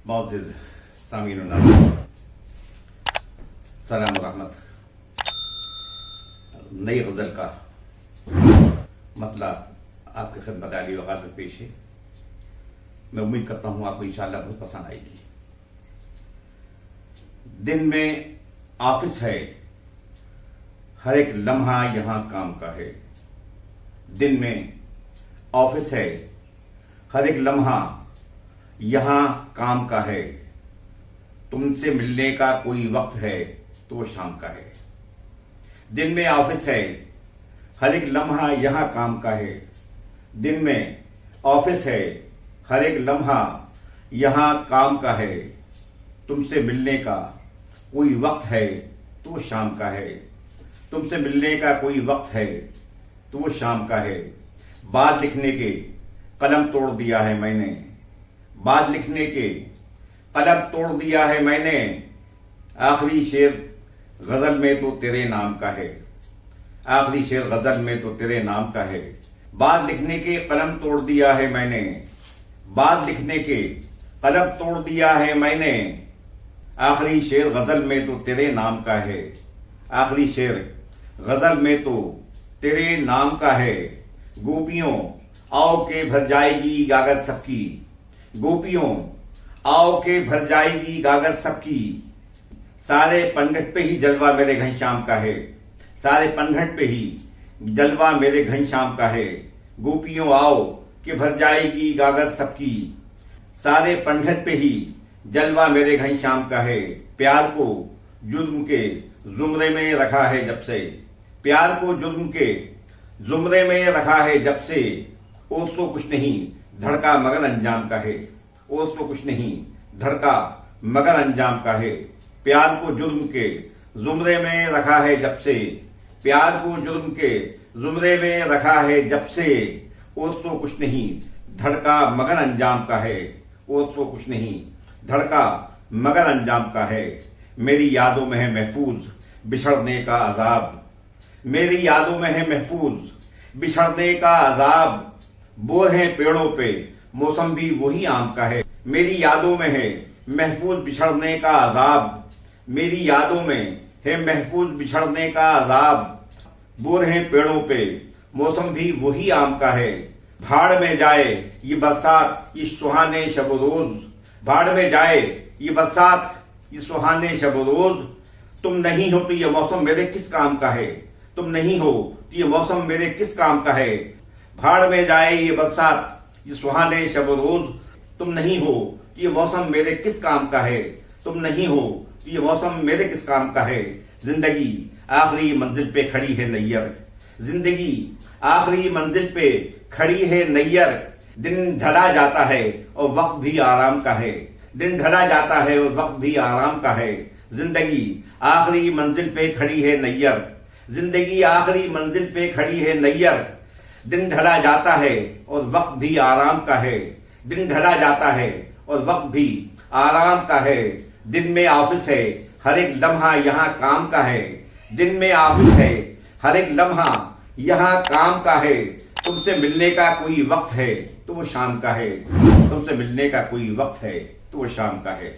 मोअज़्ज़िज़ सामीन सलाम रहमत। नई गज़ल का मतलब आपकी खिदमत आली वक़ात में पेश है। मैं उम्मीद करता हूँ आपको इंशाअल्लाह बहुत पसंद आएगी। दिन में ऑफिस है, हर एक लम्हा यहाँ काम का है। दिन में ऑफिस है, हर एक लम्हा यहाँ काम का है। तुमसे मिलने का कोई वक्त है तो वो शाम का है। दिन में ऑफिस है, हर एक लम्हा यहाँ काम का है। दिन में ऑफिस है, हर एक लम्हा यहाँ काम का है। तुमसे मिलने का कोई वक्त है तो वो शाम का है। तुमसे मिलने का कोई वक्त है तो वो शाम का है। बात लिखने के कलम तोड़ दिया है मैंने, बात लिखने के कलम तोड़ दिया है मैंने। आखिरी शेर गजल में तो तेरे नाम का है, आखिरी शेर गजल में तो तेरे नाम का है। बात लिखने के कलम तोड़ दिया है मैंने, बात लिखने के कलम तोड़ दिया है मैंने। आखिरी शेर गजल में तो तेरे नाम का है, आखिरी शेर गजल में तो तेरे नाम का है। गोपियों आओ के भर जाएगी गागर सबकी, गोपियों आओ के भर जाएगी गागर सबकी। सारे पनघट पे ही जलवा मेरे घनश्याम का है, सारे पनघट पे ही जलवा मेरे घनश्याम का है। गोपियों आओ के भर जाएगी गागर सबकी, सारे पनघट पे ही जलवा मेरे घनश्याम का है। प्यार को जुर्म के जुमरे में रखा है जब से, प्यार को जुर्म के जुमरे में रखा है जब से। ओस तो कुछ नहीं धड़का मगर अंजाम का है, ओस तो कुछ नहीं धड़का मगर अंजाम का है। प्यार को जुर्म के जुमरे में रखा है जब से, प्यार को जुर्म के जुमरे में रखा है जब से। ओस तो कुछ नहीं धड़का मगर अंजाम का है, ओस तो कुछ नहीं धड़का मगर अंजाम का है। मेरी यादों में है महफूज बिछड़ने का अजाब, मेरी यादों में है महफूज बिछड़ने का अजाब। बोर है पेड़ों पे मौसम भी वही आम का है, मेरी यादों में है महफूज बिछड़ने का अजाब, मेरी यादों में है महफूज बिछड़ने का अजाब। बोर है पेड़ों पे मौसम भी वही आम का है। भाड़ में जाए ये बरसात ये सुहाने शब रोज, भाड़ में जाए ये बरसात ये सुहाने शब रोज। तुम नहीं हो तो ये मौसम मेरे किस काम का है, तुम नहीं हो तो ये मौसम मेरे किस काम का है। भाड़ में जाए ये बरसात ये सुहाने शब रोज। तुम नहीं हो तो ये मौसम मेरे किस काम का है, तुम नहीं हो तो ये मौसम मेरे किस काम का है। जिंदगी आखिरी मंजिल पे खड़ी है नैयर, जिंदगी आखिरी मंजिल पे खड़ी है नैयर। दिन ढला जाता है और वक्त भी आराम का है, दिन ढला जाता है और वक्त भी आराम का है। जिंदगी आखिरी मंजिल पे खड़ी है नैयर, जिंदगी आखिरी मंजिल पे खड़ी है नैयर। दिन ढला जाता है और वक्त भी आराम का है, दिन ढला जाता है और वक्त भी आराम का है। दिन में ऑफिस है, हर एक लम्हा यहाँ काम का है। दिन में ऑफिस है, हर एक लम्हा यहाँ काम का है। तुमसे मिलने का कोई वक्त है तो वो शाम का है, तुमसे मिलने का कोई वक्त है तो वो शाम का है।